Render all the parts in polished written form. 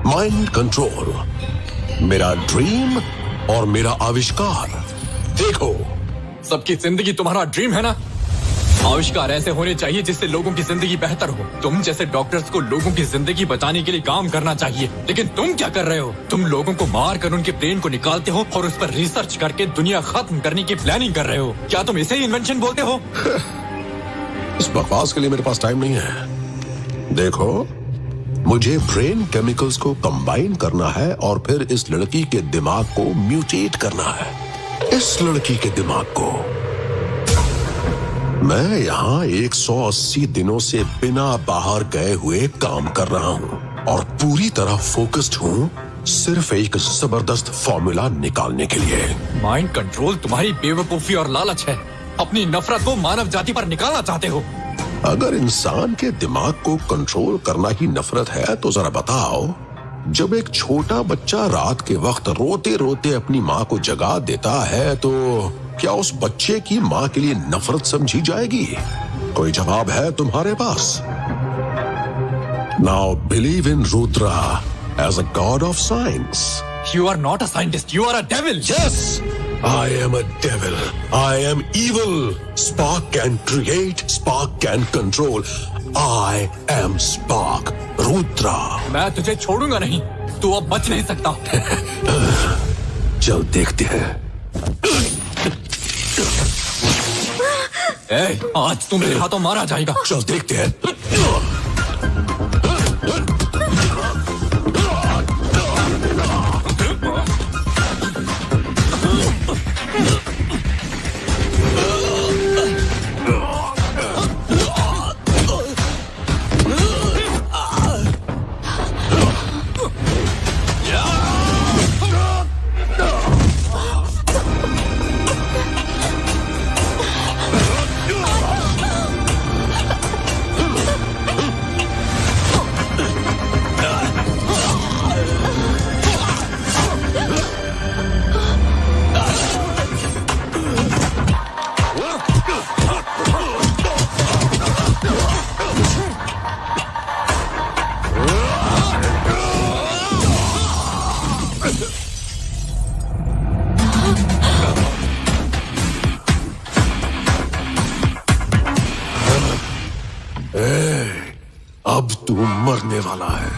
Mind control, मेरा dream और मेरा आविष्कार। देखो, सबकी जिंदगी तुम्हारा ड्रीम है ना? आविष्कार ऐसे होने चाहिए जिससे लोगों की जिंदगी बेहतर हो। तुम जैसे डॉक्टर्स को लोगों की जिंदगी बचाने के लिए काम करना चाहिए, लेकिन तुम क्या कर रहे हो? तुम लोगों को मार कर उनके ब्रेन को निकालते हो और उस पर रिसर्च करके दुनिया खत्म करने की प्लानिंग कर रहे हो। क्या तुम इसे ही इन्वेंशन बोलते हो? इस बकवास के लिए मेरे पास टाइम नहीं है। देखो, मुझे ब्रेन केमिकल्स को कंबाइन करना है और फिर इस लड़की के दिमाग को म्यूटेट करना है। इस लड़की के दिमाग को। मैं यहाँ 180 दिनों से बिना बाहर गए हुए काम कर रहा हूँ और पूरी तरह फोकस्ड हूँ सिर्फ एक जबरदस्त फॉर्मूला निकालने के लिए। माइंड कंट्रोल तुम्हारी बेवकूफी और लालच है। अपनी नफरत को मानव जाति पर निकालना चाहते हो। अगर इंसान के दिमाग को कंट्रोल करना ही नफरत है तो जरा बताओ, जब एक छोटा बच्चा रात के वक्त रोते रोते अपनी माँ को जगा देता है तो क्या उस बच्चे की माँ के लिए नफरत समझी जाएगी? कोई जवाब है तुम्हारे पास? Now believe in Rudra as a god of science. You are not a scientist, you are a devil. Yes, I am a devil. I am evil. Spark can create, Spark can control. I am Spark, Rudra. मैं तुझे छोड़ूंगा नहीं, तू अब बच नहीं सकता। चल देखते हैं। आज तुम मेरे हाथों मारा जाएगा। चल देखते हैं। अब तू मरने वाला है।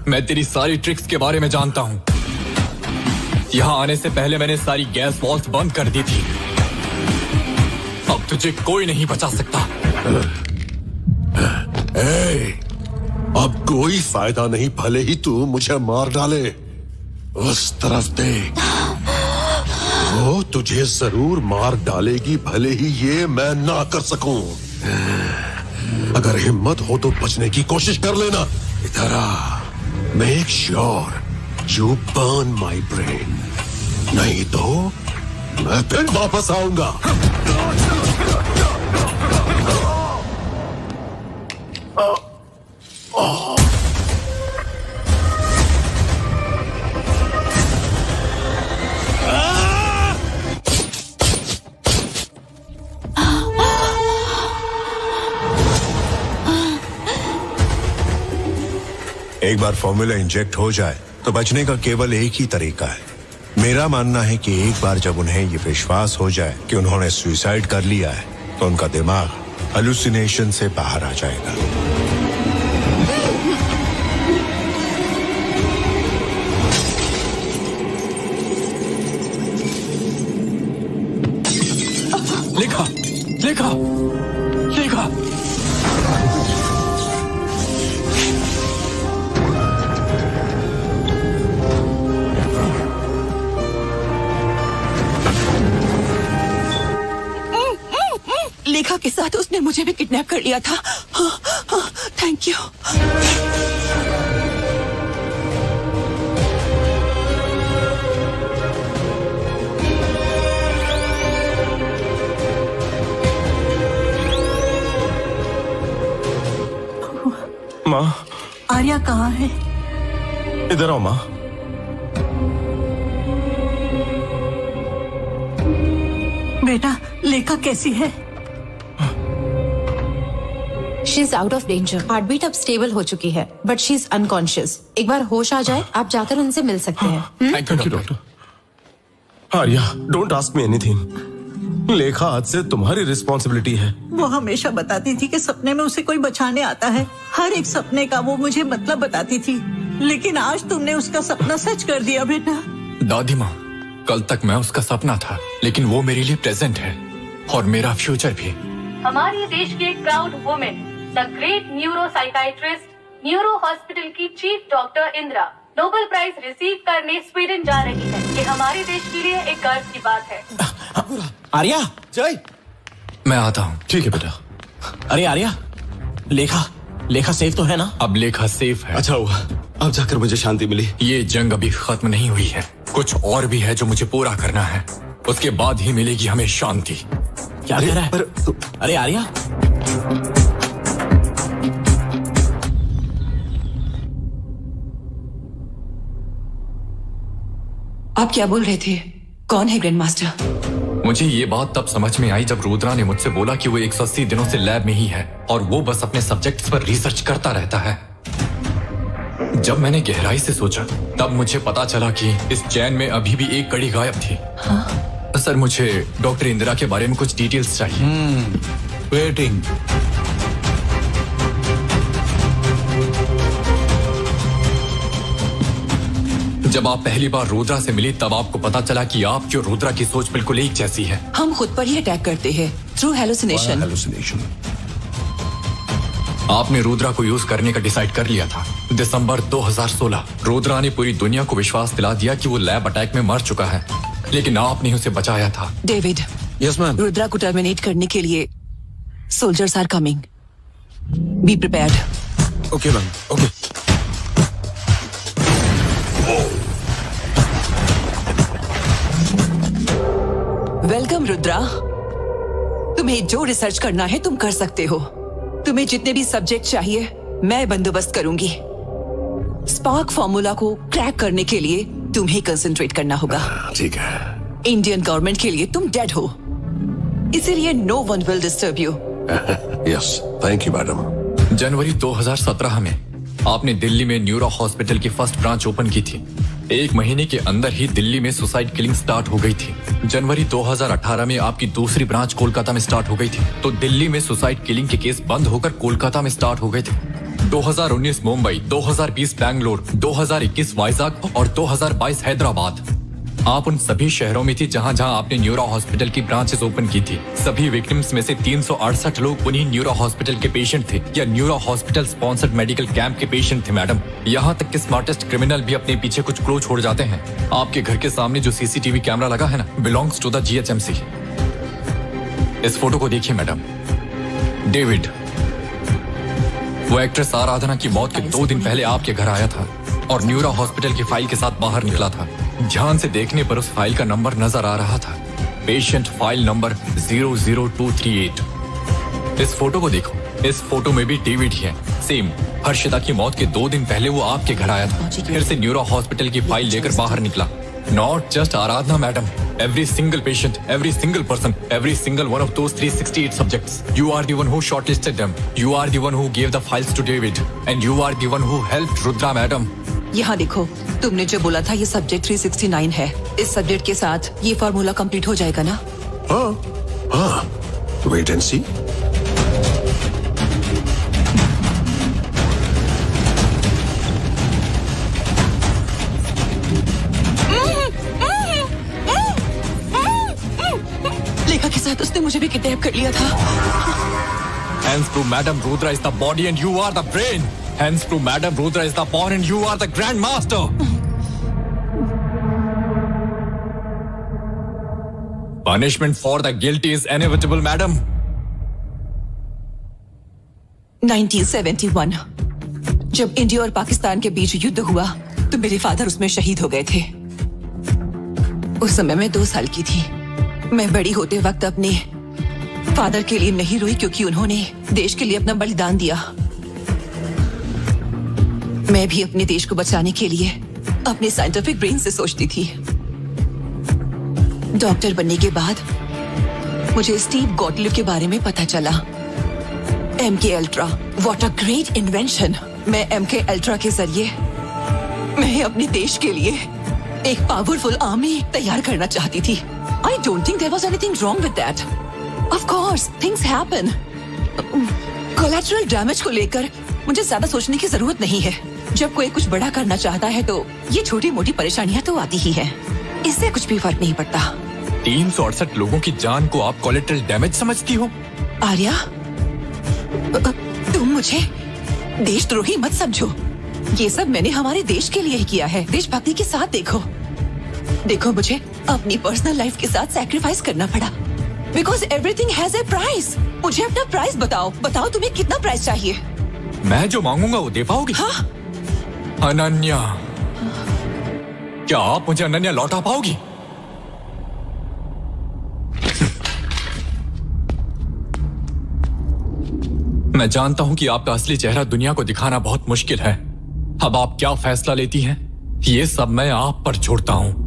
मैं तेरी सारी ट्रिक्स के बारे में जानता हूँ। यहाँ आने से पहले मैंने सारी गैस वॉल्स बंद कर दी थी। अब तुझे कोई नहीं बचा सकता। अब कोई फायदा नहीं, भले ही तू मुझे मार डाले। उस तरफ देख, वो तुझे जरूर मार डालेगी, भले ही ये मैं ना कर सकूं। अगर हिम्मत हो तो बचने की कोशिश कर लेना। इधर आ, make sure you burn my brain, नहीं तो मैं फिर वापस आऊंगा। एक बार फॉर्मूला इंजेक्ट हो जाए तो बचने का केवल एक ही तरीका है। मेरा मानना है कि एक बार जब उन्हें ये विश्वास हो जाए कि उन्होंने सुसाइड कर लिया है तो उनका दिमाग हेलुसिनेशन से बाहर आ जाएगा। लिखा लिखा लिखा। लेखा के साथ उसने मुझे भी किडनैप कर लिया था। Thank you. माँ, आर्या कहाँ है? इधर आओ माँ। बेटा, लेखा कैसी है? She is out of danger. Heart beat अब स्टेबल हो चुकी है, बट शी इज अनकॉन्शियस। एक बार होश आ जाए, आप जाकर उनसे मिल सकते हैं। Thank you doctor. Arya, don't ask me anything. लेखा आज से तुम्हारी रिस्पॉन्सिबिलिटी है। वो हमेशा बताती थी कि सपने में उसे कोई बचाने आता है। हर एक सपने का वो मुझे मतलब बताती थी, लेकिन आज तुमने उसका सपना सच कर दिया बेटा। दादी माँ, कल तक मैं उसका सपना था, लेकिन वो मेरे लिए प्रेजेंट है और मेरा फ्यूचर भी। हमारे देश की एक proud women, the great neuro psychiatrist, neuro hospital की chief doctor Indira Nobel prize receive करने स्वीडन जा रही है। ये हमारे देश के लिए एक गर्व की बात है। आर्या, जय। मैं आता हूँ। ठीक है बेटा। अरे आर्या, लेखा सेफ तो है ना? अब लेखा सेफ है। अच्छा हुआ, अब जाकर मुझे शांति मिली। ये जंग अभी खत्म नहीं हुई है, कुछ और भी है जो मुझे पूरा करना है। उसके बाद ही मिलेगी हमें शांति। क्या कह रहा है? अरे आर्या, आप क्या बोल रहे थे? कौन है ग्रैंड मास्टर? मुझे ये बात तब समझ में आई जब रुद्रा ने मुझसे बोला कि वो 180 दिनों से लैब में ही है और वो बस अपने सब्जेक्ट्स पर रिसर्च करता रहता है। जब मैंने गहराई से सोचा, तब मुझे पता चला कि इस चैन में अभी भी एक कड़ी गायब थी। हाँ? सर, मुझे डॉक्टर इंदिरा के बारे में कुछ डिटेल्स चाहिए। वेटिंग। जब आप पहली बार रुद्रा से मिली, तब आपको पता चला कि आपकी और रुद्रा की सोच बिल्कुल एक जैसी है। हम खुद पर ही अटैक करते हैं थ्रू हेलुसिनेशन। आपने रुद्रा को यूज करने का डिसाइड कर लिया था। दिसंबर 2016 रुद्रा ने पूरी दुनिया को विश्वास दिला दिया कि वो लैब अटैक में मर चुका है, लेकिन आपने उसे बचाया था। David, yes ma'am. रुद्रा को टर्मिनेट करने के लिए soldiers are coming. Be prepared. Okay ma'am, okay. Welcome Rudra. तुम्हें जो रिसर्च करना है तुम कर सकते हो। तुम्हें जितने भी सब्जेक्ट चाहिए मैं बंदोबस्त करूंगी। स्पार्क फॉर्मूला को क्रैक करने के लिए तुम्हें कंसंट्रेट करना होगा। ठीक है। इंडियन गवर्नमेंट के लिए तुम डेड हो, इसीलिए no one will disturb you. Yes, thank you madam. जनवरी 2017 में आपने दिल्ली में न्यूरो हॉस्पिटल की फर्स्ट ब्रांच ओपन की थी। एक महीने के अंदर ही दिल्ली में सुसाइड किलिंग स्टार्ट हो गई थी। जनवरी 2018 में आपकी दूसरी ब्रांच कोलकाता में स्टार्ट हो गई थी। तो दिल्ली में सुसाइड किलिंग के केस बंद होकर कोलकाता में स्टार्ट हो गए थे। 2019 मुंबई, 2020 बैंगलोर, 2021 वाइजाग और 2022 हैदराबाद। आप उन सभी शहरों में थी जहां जहां आपने न्यूरो हॉस्पिटल की ब्रांचेस ओपन की थी। सभी विक्टिम्स में से 368 लोग उन्हीं न्यूरो हॉस्पिटल के पेशेंट थे या neuro hospital sponsored medical camp के पेशेंट थे। मैडम, यहाँ तक कि स्मार्टेस्ट क्रिमिनल भी अपने पीछे कुछ क्लू छोड़ जाते हैं। आपके घर के सामने जो सीसीटीवी कैमरा लगा है ना, बिलोंग्स टू द GHMC। इस फोटो को देखिए मैडम। डेविड, वो एक्ट्रेस आराधना की मौत के 2 दिन पहले आपके घर आया था और न्यूरो हॉस्पिटल की फाइल के साथ बाहर निकला था। ध्यान से देखने पर उस फाइल का नंबर नजर आ रहा था, पेशेंट फाइल नंबर 00238। इस फोटो को देखो, इस फोटो में भी डेविड ही है। सेम, हर्षिता की मौत के 2 दिन पहले वो आपके घर आया था, फिर से न्यूरो हॉस्पिटल की फाइल लेकर बाहर निकला। Not just Aradhana madam, every single patient, every single person, every single one of those 368 subjects. You are the one who shortlisted them. You are the one who gave the files to David. And you are the one who helped Rudra madam. यहाँ देखो, तुमने जो बोला था ये subject 369 है। इस subject के साथ ये फॉर्मूला कंप्लीट हो जाएगा ना? हाँ, वेट एंड सी। लेखा के साथ उसने मुझे भी किडनैप कर लिया था। Hands to Madam Rudra is the body and you are the brain. Hands to Madam Rudra is the pawn and you are the Grand Master. Punishment for the guilty is inevitable, madam. 1971 जब India और पाकिस्तान के बीच युद्ध हुआ तो मेरे father उसमें शहीद हो गए थे। उस समय मैं 2 साल की थी। मैं बड़ी होते वक्त अपने फादर के लिए नहीं रोई क्योंकि उन्होंने देश के लिए अपना बलिदान दिया। मैं भी अपने देश को बचाने के लिए अपने साइंटिफिक ब्रेन से सोचती थी। डॉक्टर बनने के बाद मुझे स्टीव गॉटलिब के बारे में पता चला। MK ultra, what a great invention. मैं MK अल्ट्रा के जरिए मैं अपने देश के लिए एक पावरफुल आर्मी तैयार करना चाहती थी। I don't think there was anything wrong with that. Of course things happen. Collateral damage को लेकर मुझे ज्यादा सोचने की जरूरत नहीं है। जब कोई कुछ बड़ा करना चाहता है तो ये छोटी मोटी परेशानियां तो आती ही हैं। इससे कुछ भी फर्क नहीं पड़ता। 368 लोगों की जान को आप कोलेट्रल डैमेज समझती हो? आर्या, तुम मुझे देशद्रोही मत समझो। ये सब मैंने हमारे देश के लिए ही किया है। देशभक्ति के साथ देखो मुझे अपनी पर्सनल लाइफ के साथ सैक्रिफाइस करना पड़ा। Because everything has a price. मुझे अपना प्राइस बताओ तुम्हें कितना प्राइस चाहिए? मैं जो मांगूंगा वो दे पाओगी? हाँ? अनन्या, क्या आप मुझे अनन्या लौटा पाओगी? मैं जानता हूं कि आपका असली चेहरा दुनिया को दिखाना बहुत मुश्किल है। अब आप क्या फैसला लेती हैं, ये सब मैं आप पर छोड़ता हूं।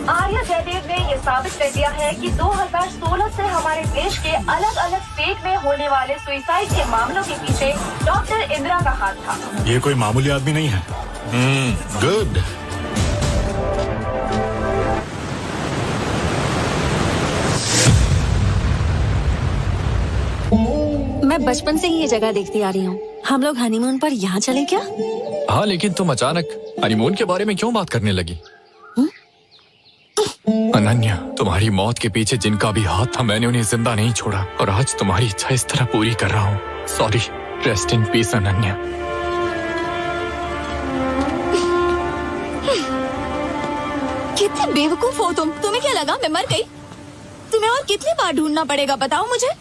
आर्या जयदेव ने ये साबित कर दिया है कि 2016 से हमारे देश के अलग अलग स्टेट में होने वाले सुसाइड के मामलों के पीछे डॉक्टर इंदिरा का हाथ था। ये कोई मामूली आदमी नहीं है। गुड। मैं बचपन से ही ये जगह देखती आ रही हूँ। हम लोग हनीमून पर यहाँ चलें क्या? हाँ, लेकिन तुम अचानक हनीमून के बारे में क्यों बात करने लगी? अनन्या, तुम्हारी मौत के पीछे जिनका भी हाथ था, मैंने उन्हें जिंदा नहीं छोड़ा और आज तुम्हारी इच्छा इस तरह पूरी कर रहा हूँ। Sorry. Rest in peace Ananya. कितने बेवकूफ हो तुम। तुम्हें क्या लगा मैं मर गई? तुम्हें और कितनी बार ढूंढना पड़ेगा बताओ मुझे?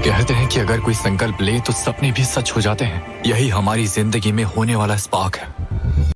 कहते हैं कि अगर कोई संकल्प ले तो सपने भी सच हो जाते हैं। यही हमारी जिंदगी में होने वाला स्पार्क है।